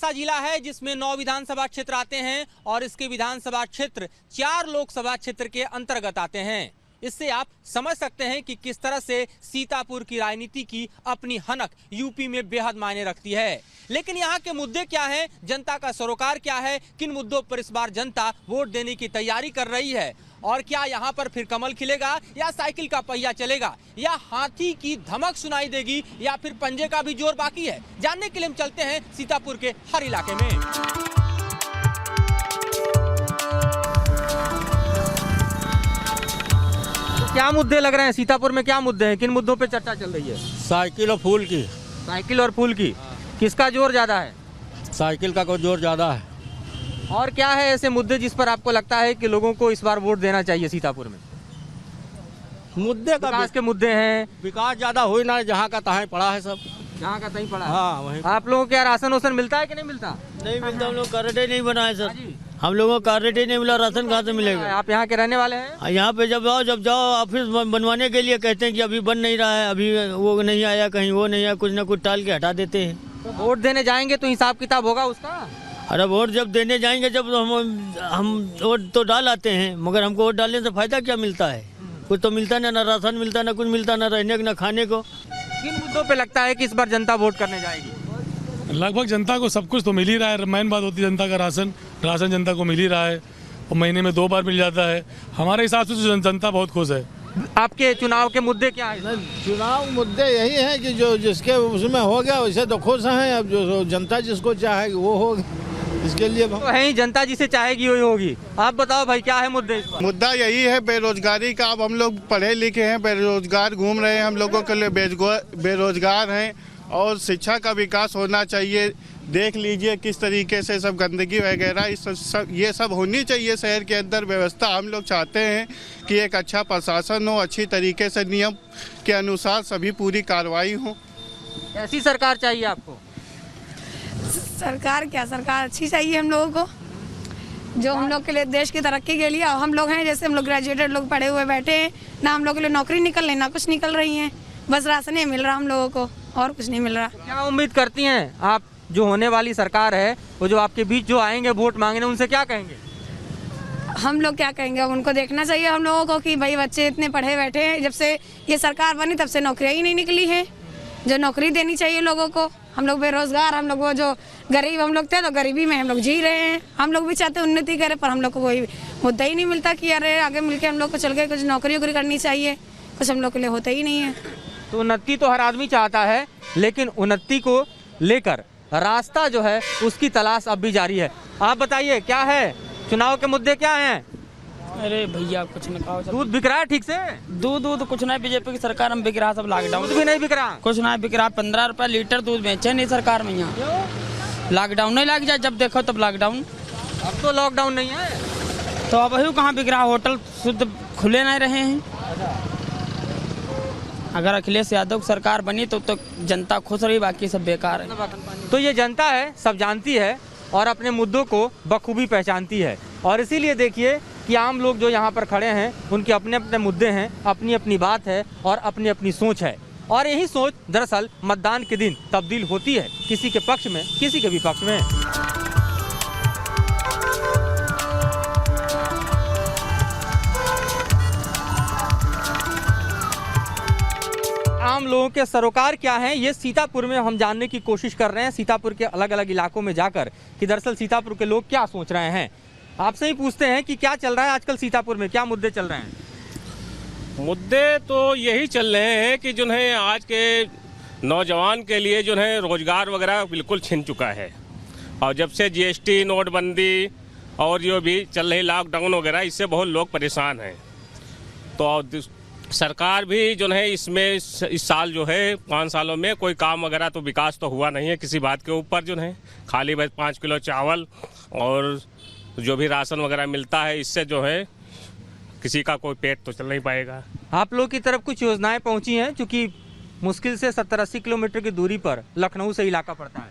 ऐसा जिला है जिसमें 9 विधानसभा क्षेत्र आते हैं और इसके विधानसभा क्षेत्र 4 लोकसभा क्षेत्र के अंतर्गत आते हैं। इससे आप समझ सकते हैं कि किस तरह से सीतापुर की राजनीति की अपनी हनक यूपी में बेहद मायने रखती है। लेकिन यहाँ के मुद्दे क्या हैं, जनता का सरोकार क्या है, किन मुद्दों पर इस बार जनता वोट देने की तैयारी कर रही है और क्या यहाँ पर फिर कमल खिलेगा या साइकिल का पहिया चलेगा या हाथी की धमक सुनाई देगी या फिर पंजे का भी जोर बाकी है, जानने के लिए हम चलते हैं सीतापुर के हर इलाके में। क्या मुद्दे लग रहे हैं सीतापुर में, क्या मुद्दे हैं, किन मुद्दों पे चर्चा चल रही है? साइकिल और फूल की। साइकिल और फूल की, किसका जोर ज्यादा है? साइकिल का कोई जोर ज्यादा है। और क्या है ऐसे मुद्दे जिस पर आपको लगता है कि लोगों को इस बार वोट देना चाहिए सीतापुर में? मुद्दे का विकास के मुद्दे हैं। विकास ज्यादा हो ना, जहाँ का तहाँ पड़ा है सब, जहाँ का तहीं पड़ा है। हाँ वही। आप लोगों के राशन वासन मिलता है कि नहीं मिलता? नहीं मिलता, हम लोग कार्ड ही नहीं बनाए सर। हम लोगों का कार्ड ही नहीं मिला, राशन कहाँ से मिलेगा? आप यहाँ के रहने वाले हैं? यहाँ पे जब जाओ ऑफिस बनवाने के लिए कहते हैं कि अभी बन नहीं रहा है, अभी वो नहीं आया, कहीं वो नहीं आया, कुछ ना कुछ टाल के हटा देते हैं। तो वोट देने जाएंगे तो हिसाब किताब होगा उसका? अरे वोट जब देने जाएंगे, जब हम वोट तो डाल आते हैं, मगर हमको वोट डालने से फायदा क्या मिलता है? कुछ तो मिलता ना राशन मिलता, ना कुछ मिलता, ना रहने ना खाने को। किन मुद्दों पे लगता है कि इस बार जनता वोट करने जाएगी? लगभग जनता को सब कुछ तो मिल ही रहा है। मेन बात होती है जनता का राशन जनता को मिल ही रहा है और महीने में 2 बार मिल जाता है। हमारे हिसाब से तो जनता बहुत खुश है। आपके चुनाव के मुद्दे क्या है? चुनाव मुद्दे यही है कि जो जिसके उसमें हो गया वैसे तो खुश हैं। अब जो जनता जिसको चाहेगी वो होगी, इसके लिए तो है ही, जनता जिसे चाहेगी वही होगी। आप बताओ भाई, क्या है मुद्दे? मुद्दा यही है बेरोजगारी का। अब हम लोग पढ़े लिखे हैं, बेरोजगार घूम रहे हैं, हम लोगों के लिए बेरोजगार हैं और शिक्षा का विकास होना चाहिए। देख लीजिए किस तरीके से सब गंदगी वगैरह ये सब होनी चाहिए शहर के अंदर व्यवस्था। हम लोग चाहते हैं कि एक अच्छा प्रशासन हो, अच्छी तरीके से नियम के अनुसार सभी पूरी कार्रवाई हो। ऐसी सरकार चाहिए आपको? सरकार क्या, सरकार अच्छी चाहिए हम लोगों को, जो हम लोग के लिए देश की तरक्की के लिए। और हम लोग हैं जैसे हम लोग ग्रेजुएटेड लोग पढ़े हुए बैठे हैं ना, हम लोग के लिए नौकरी निकल रही ना कुछ निकल रही है, बस राशन ही मिल रहा हम लोगों को और कुछ नहीं मिल रहा। क्या उम्मीद करती हैं आप, जो होने वाली सरकार है वो जो आपके बीच जो आएंगे वोट मांगने, उनसे क्या कहेंगे? हम लोग क्या कहेंगे, अब उनको देखना चाहिए हम लोगों को कि भाई बच्चे इतने पढ़े बैठे हैं, जब से ये सरकार बनी तब से नौकरियाँ ही नहीं निकली है, जो नौकरी देनी चाहिए लोगों को। हम लोग बेरोजगार, हम लोग वो जो गरीब हम लोग थे तो गरीबी में हम लोग जी रहे हैं। हम लोग भी चाहते उन्नति करें पर हम लोग को कोई मुद्दा ही नहीं मिलता कि अरे आगे मिलके हम लोग को चल के कुछ नौकरी वोकरी करनी चाहिए, कुछ हम लोग के लिए होता ही नहीं है। तो उन्नति तो हर आदमी चाहता है, लेकिन उन्नति को लेकर रास्ता जो है उसकी तलाश अब भी जारी है। आप बताइए क्या है, चुनाव के मुद्दे क्या हैं? अरे भैया कुछ नहीं कहो। दूध बिक रहा है ठीक से? दूध कुछ नहीं, बीजेपी की सरकार में बिक रहा, सब लॉकडाउन। दूध भी नहीं बिक रहा? कुछ नहीं बिक रहा, 15 रुपए लीटर दूध बेचे नहीं सरकार में यहाँ। लॉकडाउन नहीं लग जाए, जब देखो तब लॉकडाउन। अब तो लॉकडाउन नहीं है तो अब वही कहाँ बिक रहा, होटल शुद्ध खुले नहीं रहे हैं। अगर अखिलेश यादव की सरकार बनी तो जनता खुश रही, बाकी सब बेकार है। तो ये जनता है, सब जानती है और अपने मुद्दों को बखूबी पहचानती है। और इसीलिए देखिए कि आम लोग जो यहाँ पर खड़े हैं उनके अपने अपने मुद्दे हैं, अपनी अपनी बात है और अपनी अपनी सोच है। और यही सोच दरअसल मतदान के दिन तब्दील होती है, किसी के पक्ष में किसी के विपक्ष में। आम लोगों के सरोकार क्या हैं, ये सीतापुर में हम जानने की कोशिश कर रहे हैं, सीतापुर के अलग अलग इलाकों में जाकर कि दरअसल सीतापुर के लोग क्या सोच रहे हैं। आपसे ही पूछते हैं कि क्या चल रहा है आजकल सीतापुर में, क्या मुद्दे चल रहे हैं? मुद्दे तो यही चल रहे हैं कि जो है आज के नौजवान के लिए जो है रोजगार वगैरह बिल्कुल छिन चुका है। और जब से जीएसटी, नोटबंदी और जो भी चल रही लॉकडाउन वगैरह, इससे बहुत लोग परेशान हैं। तो सरकार भी जो है इसमें इस साल जो है 5 सालों में कोई काम वगैरह तो विकास तो हुआ नहीं है किसी बात के ऊपर। जो है खाली बस 5 किलो चावल और जो भी राशन वगैरह मिलता है, इससे जो है किसी का कोई पेट तो चल नहीं पाएगा। आप लोग की तरफ कुछ योजनाएं पहुंची हैं, क्योंकि मुश्किल से 70-80 किलोमीटर की दूरी पर लखनऊ से इलाका पड़ता है?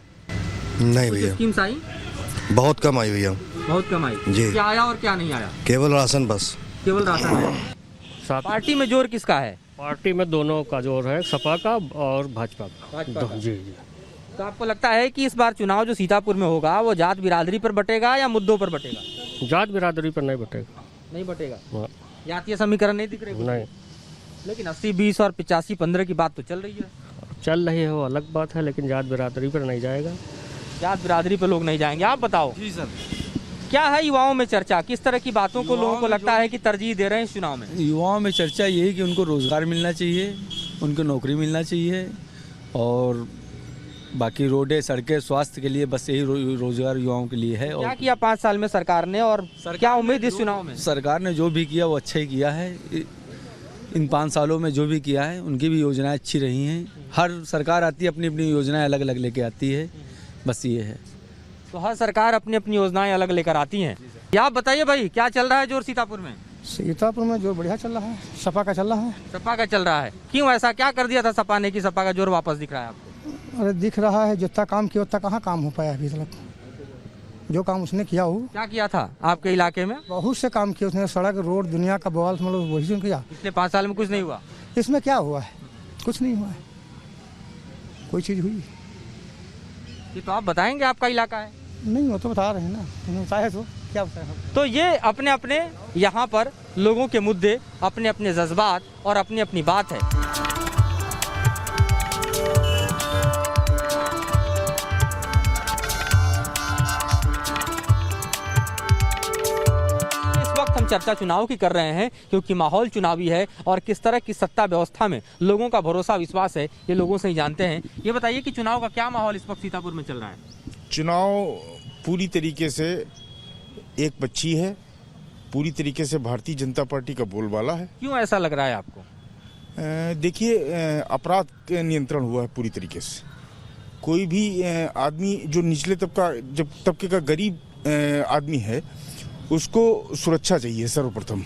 नहीं भैया, स्कीम्स आई? बहुत कम आई भैया, बहुत कम आई जी। क्या आया और क्या नहीं आया? केवल राशन, बस केवल राशन आया। पार्टी में जोर किसका है? पार्टी में दोनों का जोर है, सपा का और भाजपा का। जी जी। तो आपको लगता है कि इस बार चुनाव जो सीतापुर में होगा वो जात बिरादरी पर बटेगा या मुद्दों पर बटेगा? जात बिरादरी पर नहीं बटेगा। नहीं बटेगा, हाँ। जातीय समीकरण नहीं दिख रहे? नहीं, लेकिन 80-20 और 85-15 की बात तो चल रही है। चल रही है वो अलग बात है, लेकिन जात बिरादरी पर नहीं जाएगा। जात बिरादरी पर लोग नहीं जाएंगे। आप बताओ जी सर, क्या है युवाओं में चर्चा, किस तरह की बातों को लोगों को लगता है कि तरजीह दे रहे हैं इस चुनाव में? युवाओं में चर्चा यही कि उनको रोज़गार मिलना चाहिए, उनको नौकरी मिलना चाहिए, और बाकी रोडें सड़कें स्वास्थ्य के लिए बस यही रोज़गार युवाओं के लिए है। क्या और किया 5 साल में सरकार ने, और क्या उम्मीद इस चुनाव में? सरकार ने जो भी किया वो अच्छा ही किया है। इन 5 सालों में जो भी किया है उनकी भी योजनाएं अच्छी रही हैं। हर सरकार आती है अपनी अपनी योजनाएं अलग अलग लेके आती है, बस ये है। तो हर सरकार अपनी अपनी योजनाएं अलग लेकर आती हैं। या आप बताइए भाई, क्या चल रहा है जोर सीतापुर में? सीतापुर में जो बढ़िया चल रहा है, सपा का चल रहा है। सपा का चल रहा है। क्यों, ऐसा क्या कर दिया था सपा ने कि सपा का जोर वापस दिख रहा है आपको? अरे दिख रहा है, जितना काम किया उतना कहाँ काम हो पाया अभी तक। जो काम उसने किया हो। क्या किया था आपके इलाके में? बहुत से काम किए उसने, सड़क रोड दुनिया का बवाल मतलब वही किया। पिछले 5 साल में कुछ नहीं हुआ? इसमें क्या हुआ है, कुछ नहीं हुआ है, कोई चीज़ हुई ये तो आप बताएंगे, आपका इलाका है। नहीं, वो तो बता रहे हैं ना, तुमने बताया तो क्या बताया। तो ये अपने अपने यहाँ पर लोगों के मुद्दे, अपने अपने जज्बात और अपनी अपनी बात है। हम चर्चा चुनाव की कर रहे हैं क्योंकि माहौल चुनावी है और किस तरह की सत्ता व्यवस्था में लोगों का भरोसा विश्वास है ये लोगों से ही जानते हैं। ये बताइए कि चुनाव का क्या माहौल इस वक्त सीतापुर में चल रहा है? चुनाव पूरी तरीके से एक पक्षी है, पूरी तरीके से भारतीय जनता पार्टी का बोलबाला है। क्यों ऐसा लग रहा है आपको? देखिए, अपराध नियंत्रण हुआ है पूरी तरीके से। कोई भी आदमी जो निचले तबके का गरीब आदमी है उसको सुरक्षा चाहिए। सर्वप्रथम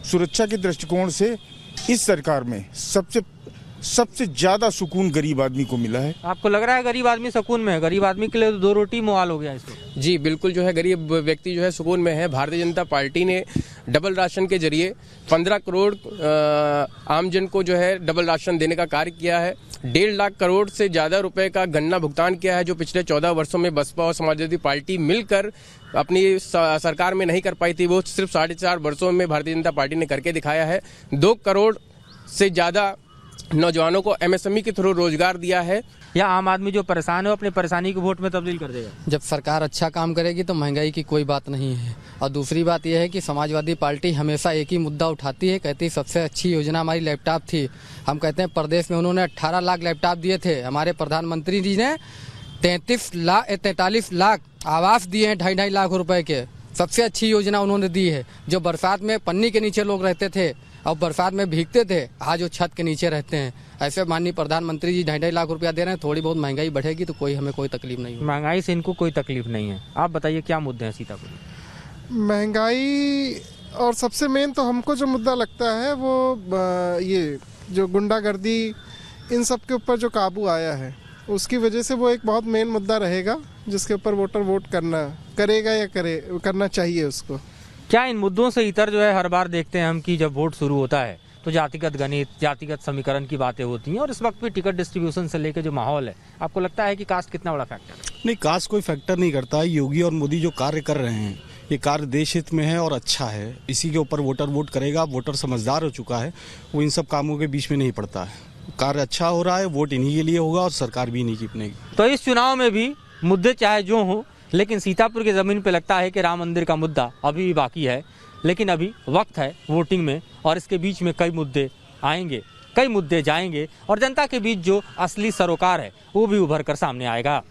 सुरक्षा के दृष्टिकोण से इस सरकार में सबसे ज्यादा सुकून गरीब आदमी को मिला है। आपको लग रहा है गरीब आदमी सुकून में है? गरीब आदमी के लिए तो 2 रोटी मुहाल हो गया इसको। जी बिल्कुल, जो है गरीब व्यक्ति जो है सुकून में है। भारतीय जनता पार्टी ने डबल राशन के जरिए 15 करोड़ आमजन को जो है डबल राशन देने का कार्य किया है। 1.5 लाख करोड़ से ज्यादा रुपए का गन्ना भुगतान किया है, जो पिछले 14 वर्षों में बसपा और समाजवादी पार्टी मिलकर अपनी सरकार में नहीं कर पाई थी, वो सिर्फ 4.5 वर्षों में भारतीय जनता पार्टी ने करके दिखाया है। 2 करोड़ से ज्यादा नौजवानों को एमएसएमई के थ्रू रोजगार दिया है। या आम आदमी जो परेशान है अपनी परेशानी को वोट में तब्दील कर देगा? जब सरकार अच्छा काम करेगी तो महंगाई की कोई बात नहीं है। और दूसरी बात यह है कि समाजवादी पार्टी हमेशा एक ही मुद्दा उठाती है, कहती है सबसे अच्छी योजना हमारी लैपटॉप थी। हम कहते हैं प्रदेश में उन्होंने 18 लाख लैपटॉप दिए थे, हमारे प्रधानमंत्री जी ने 43 लाख आवास दिए हैं 2.5 लाख रुपए के। सबसे अच्छी योजना उन्होंने दी है। जो बरसात में पन्नी के नीचे लोग रहते थे और बरसात में भीगते थे, आज वो छत के नीचे रहते हैं। ऐसे माननीय प्रधानमंत्री जी 2.5 लाख रुपया दे रहे हैं। थोड़ी बहुत महंगाई बढ़ेगी तो हमें कोई तकलीफ नहीं है। महंगाई से इनको कोई तकलीफ नहीं है। आप बताइए क्या मुद्दे हैं सीतापुर में? महंगाई और सबसे मेन तो हमको जो मुद्दा लगता है वो ये जो गुंडागर्दी इन सब के ऊपर जो काबू आया है उसकी वजह से वो एक बहुत मेन मुद्दा रहेगा जिसके ऊपर वोटर वोट करेगा या करना चाहिए उसको। क्या इन मुद्दों से इतर जो है हर बार देखते हैं हम कि जब वोट शुरू होता है तो जातिगत गणित, जातिगत समीकरण की बातें होती हैं और इस वक्त भी टिकट डिस्ट्रीब्यूशन से लेकर जो माहौल है, आपको लगता है कि कास्ट कितना बड़ा फैक्टर है? नहीं, कास्ट कोई फैक्टर नहीं करता है। योगी और मोदी जो कार्य कर रहे हैं ये कार्य देश हित में है और अच्छा है। इसी के ऊपर वोटर वोट करेगा। वोटर समझदार हो चुका है, वो इन सब कामों के बीच में नहीं पड़ता है। कार्य अच्छा हो रहा है, वोट इन्हीं के लिए होगा और सरकार भी इन्हीं की बनेगी। तो इस चुनाव में भी मुद्दे चाहे जो हो, लेकिन सीतापुर की जमीन पे लगता है कि राम मंदिर का मुद्दा अभी भी बाकी है। लेकिन अभी वक्त है वोटिंग में और इसके बीच में कई मुद्दे आएंगे, कई मुद्दे जाएंगे और जनता के बीच जो असली सरोकार है वो भी उभर कर सामने आएगा।